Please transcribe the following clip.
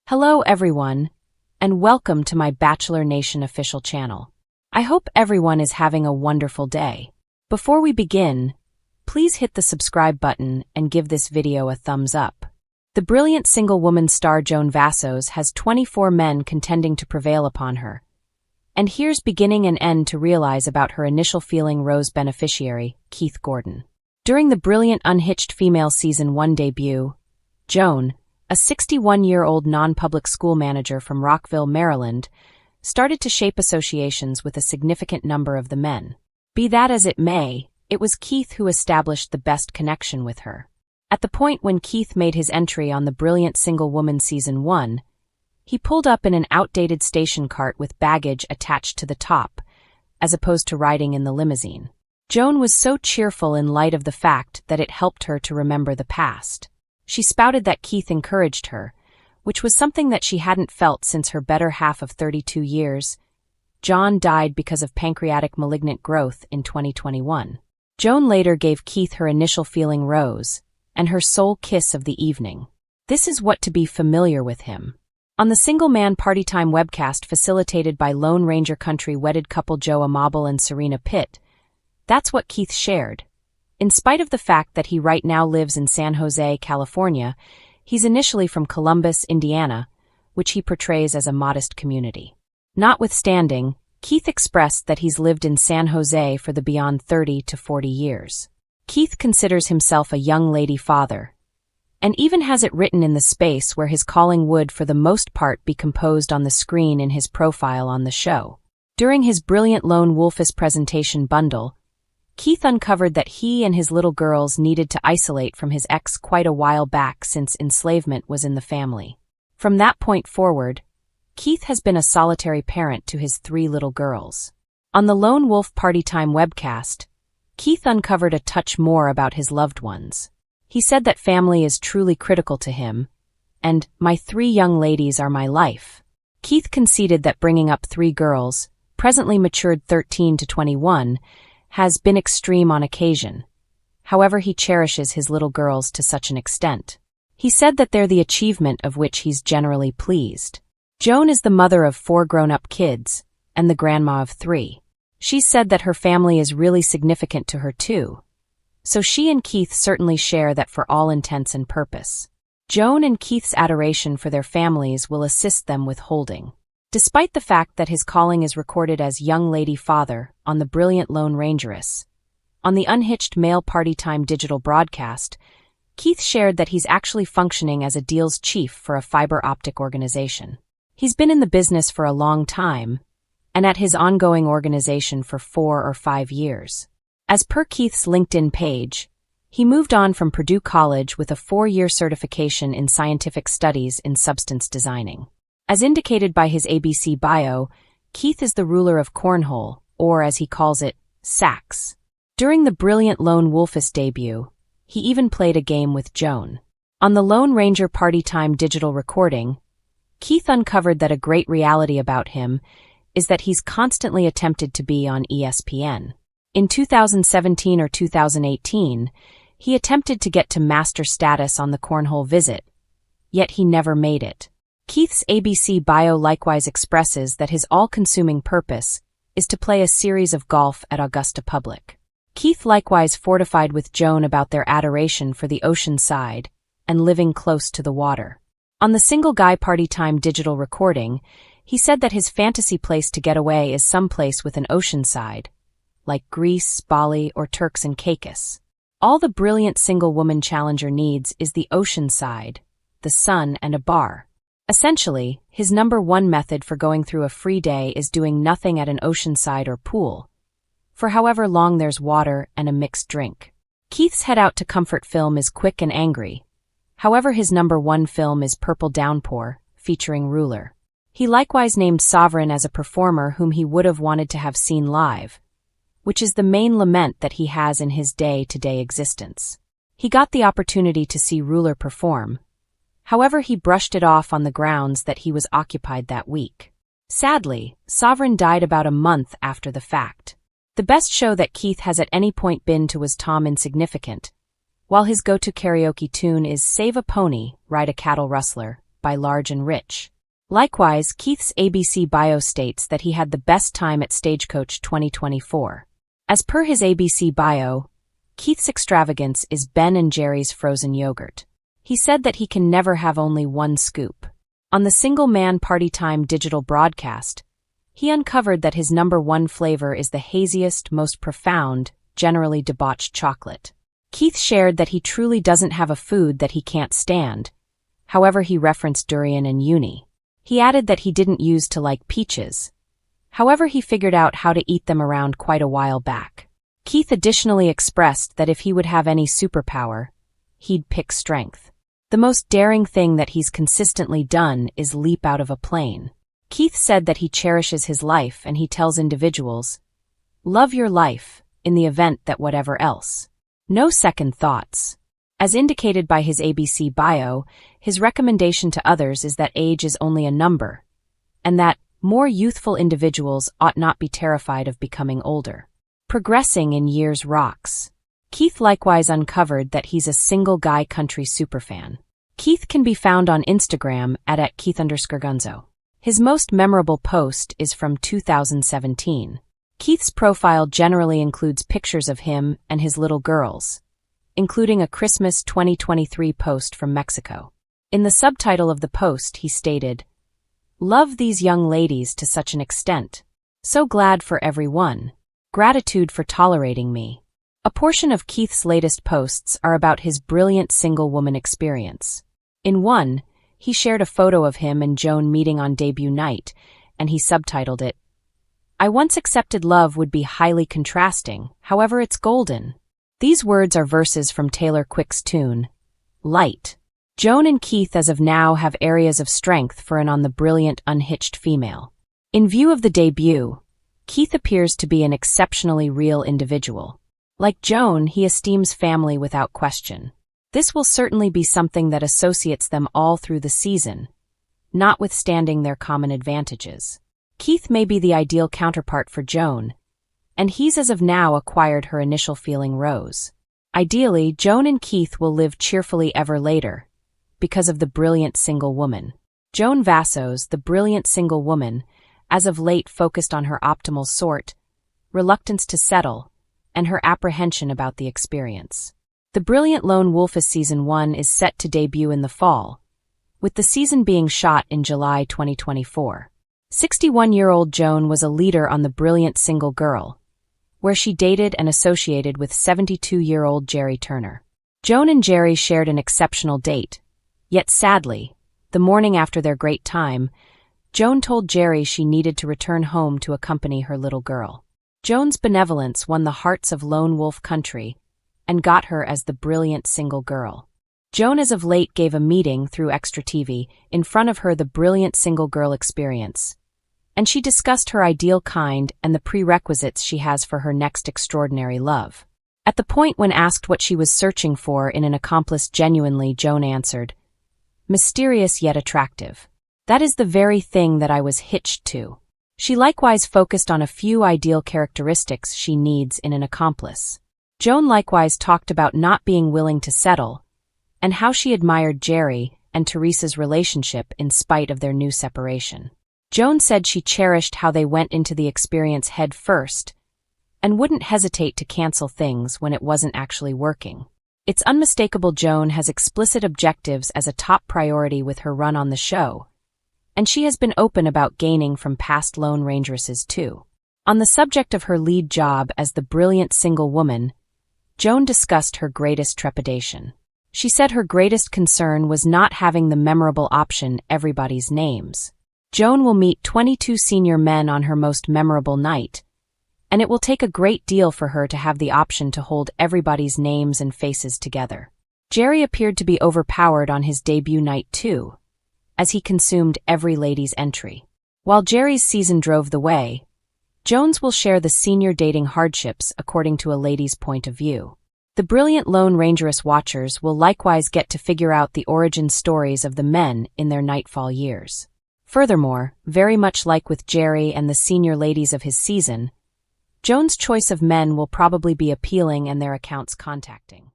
Hello everyone, and welcome to my Bachelor Nation official channel. I hope everyone is having a wonderful day. Before we begin, please hit the subscribe button and give this video a thumbs up. The brilliant single woman star Joan Vassos has 24 men contending to prevail upon her. And here's beginning and end to realize about her initial feeling Rose beneficiary, Keith Gordon. During the brilliant Unhitched female season 1 debut, Joan, a 61-year-old non-public school manager from Rockville, Maryland, started to shape associations with a significant number of the men. Be that as it may, it was Keith who established the best connection with her. At the point when Keith made his entry on the brilliant single woman season 1, he pulled up in an outdated station cart with baggage attached to the top, as opposed to riding in the limousine. Joan was so cheerful in light of the fact that it helped her to remember the past. She spouted that Keith encouraged her, which was something that she hadn't felt since her better half of 32 years. John died because of pancreatic malignant growth in 2021. Joan later gave Keith her initial feeling Rose, and her sole kiss of the evening. This is what to be familiar with him. On the Single Man Party Time webcast facilitated by Lone Ranger Country wedded couple Joe Amabile and Serena Pitt, that's what Keith shared. In spite of the fact that he right now lives in San Jose, California, he's initially from Columbus, Indiana, which he portrays as a modest community. Notwithstanding, Keith expressed that he's lived in San Jose for the beyond 30 to 40 years. Keith considers himself a young lady father, and even has it written in the space where his calling would for the most part be composed on the screen in his profile on the show. During his brilliant Lone Wolfus presentation bundle, Keith uncovered that he and his little girls needed to isolate from his ex quite a while back since enslavement was in the family. From that point forward, Keith has been a solitary parent to his 3 little girls. On the Lone Wolf Party Time webcast, Keith uncovered a touch more about his loved ones. He said that family is truly critical to him, and my 3 young ladies are my life. Keith conceded that bringing up 3 girls, presently matured 13 to 21, has been extreme on occasion. However, he cherishes his little girls to such an extent. He said that they're the achievement of which he's generally pleased. Joan is the mother of 4 grown-up kids, and the grandma of 3. She said that her family is really significant to her too. So she and Keith certainly share that for all intents and purpose. Joan and Keith's adoration for their families will assist them with holding. Despite the fact that his calling is recorded as Young Lady Father on the brilliant Lone Rangeress, on the Unhitched Male Party Time digital broadcast, Keith shared that he's actually functioning as a deals chief for a fiber optic organization. He's been in the business for a long time, and at his ongoing organization for 4 or 5 years. As per Keith's LinkedIn page, he moved on from Purdue College with a 4-year certification in scientific studies in substance designing. As indicated by his ABC bio, Keith is the ruler of cornhole, or as he calls it, sax. During the brilliant Lone Wolfus debut, he even played a game with Joan. On the Lone Ranger Party Time digital recording, Keith uncovered that a great reality about him is that he's constantly attempted to be on ESPN. In 2017 or 2018, he attempted to get to master status on the Cornhole Visit, yet he never made it. Keith's ABC bio likewise expresses that his all-consuming purpose is to play a series of golf at Augusta Public. Keith likewise fortified with Joan about their adoration for the ocean side and living close to the water. On the Single Guy Party Time digital recording, he said that his fantasy place to get away is someplace with an ocean side, like Greece, Bali, or Turks and Caicos. All the brilliant single woman challenger needs is the ocean side, the sun, and a bar. Essentially, his number 1 method for going through a free day is doing nothing at an oceanside or pool, for however long there's water and a mixed drink. Keith's head out to comfort film is quick and angry. However, his number 1 film is Purple Downpour, featuring Ruler. He likewise named Sovereign as a performer whom he would have wanted to have seen live, which is the main lament that he has in his day-to-day existence. He got the opportunity to see Ruler perform. However, he brushed it off on the grounds that he was occupied that week. Sadly, Sovereign died about a month after the fact. The best show that Keith has at any point been to was Tom Insignificant, while his go-to karaoke tune is Save a Pony, Ride a Cattle Rustler, by large and rich. Likewise, Keith's ABC bio states that he had the best time at Stagecoach 2024. As per his ABC bio, Keith's extravagance is Ben & Jerry's frozen yogurt. He said that he can never have only one scoop. On the Single Man Party Time digital broadcast, he uncovered that his #1 flavor is the haziest, most profound, generally debauched chocolate. Keith shared that he truly doesn't have a food that he can't stand. However, he referenced durian and uni. He added that he didn't used to like peaches. However, he figured out how to eat them around quite a while back. Keith additionally expressed that if he would have any superpower, he'd pick strength. The most daring thing that he's consistently done is leap out of a plane. Keith said that he cherishes his life and he tells individuals, "Love your life, in the event that whatever else. No second thoughts." As indicated by his ABC bio, his recommendation to others is that age is only a number, and that more youthful individuals ought not be terrified of becoming older. Progressing in years rocks. Keith likewise uncovered that he's a single guy country superfan. Keith can be found on Instagram at @Keith_Gunzo. His most memorable post is from 2017. Keith's profile generally includes pictures of him and his little girls, including a Christmas 2023 post from Mexico. In the subtitle of the post, he stated, "Love these young ladies to such an extent. So glad for everyone. Gratitude for tolerating me." A portion of Keith's latest posts are about his brilliant single woman experience. In one, he shared a photo of him and Joan meeting on debut night, and he subtitled it, "I once accepted love would be highly contrasting, however it's golden." These words are verses from Taylor Quick's tune, Light. Joan and Keith as of now have areas of strength for an on the brilliant unhitched female. In view of the debut, Keith appears to be an exceptionally real individual. Like Joan, he esteems family without question. This will certainly be something that associates them all through the season, notwithstanding their common advantages. Keith may be the ideal counterpart for Joan, and he's as of now acquired her initial feeling rose. Ideally, Joan and Keith will live cheerfully ever later, because of the brilliant single woman. Joan Vassos, the brilliant single woman, as of late focused on her optimal sort, reluctance to settle, and her apprehension about the experience. The Brilliant Lone Wolf's Season 1 is set to debut in the fall, with the season being shot in July 2024. 61-year-old Joan was a leader on The Brilliant Single Girl, where she dated and associated with 72-year-old Jerry Turner. Joan and Jerry shared an exceptional date, yet sadly, the morning after their great time, Joan told Jerry she needed to return home to accompany her little girl. Joan's benevolence won the hearts of Lone Wolf Country and got her as the brilliant single girl. Joan as of late gave a meeting through Extra TV in front of her the brilliant single girl experience, and she discussed her ideal kind and the prerequisites she has for her next extraordinary love. At the point when asked what she was searching for in an accomplice genuinely, Joan answered, "Mysterious yet attractive. That is the very thing that I was hitched to." She likewise focused on a few ideal characteristics she needs in an accomplice. Joan likewise talked about not being willing to settle, and how she admired Jerry and Teresa's relationship in spite of their new separation. Joan said she cherished how they went into the experience head first, and wouldn't hesitate to cancel things when it wasn't actually working. It's unmistakable Joan has explicit objectives as a top priority with her run on the show, and she has been open about gaining from past Lone Rangeresses too. On the subject of her lead job as the brilliant single woman, Joan discussed her greatest trepidation. She said her greatest concern was not having the memorable option everybody's names. Joan will meet 22 senior men on her most memorable night, and it will take a great deal for her to have the option to hold everybody's names and faces together. Jerry appeared to be overpowered on his debut night too, as he consumed every lady's entry. While Jerry's season drove the way, Jones will share the senior dating hardships according to a lady's point of view. The brilliant Lone Rangeress watchers will likewise get to figure out the origin stories of the men in their nightfall years. Furthermore, very much like with Jerry and the senior ladies of his season, Jones' choice of men will probably be appealing and their accounts contacting.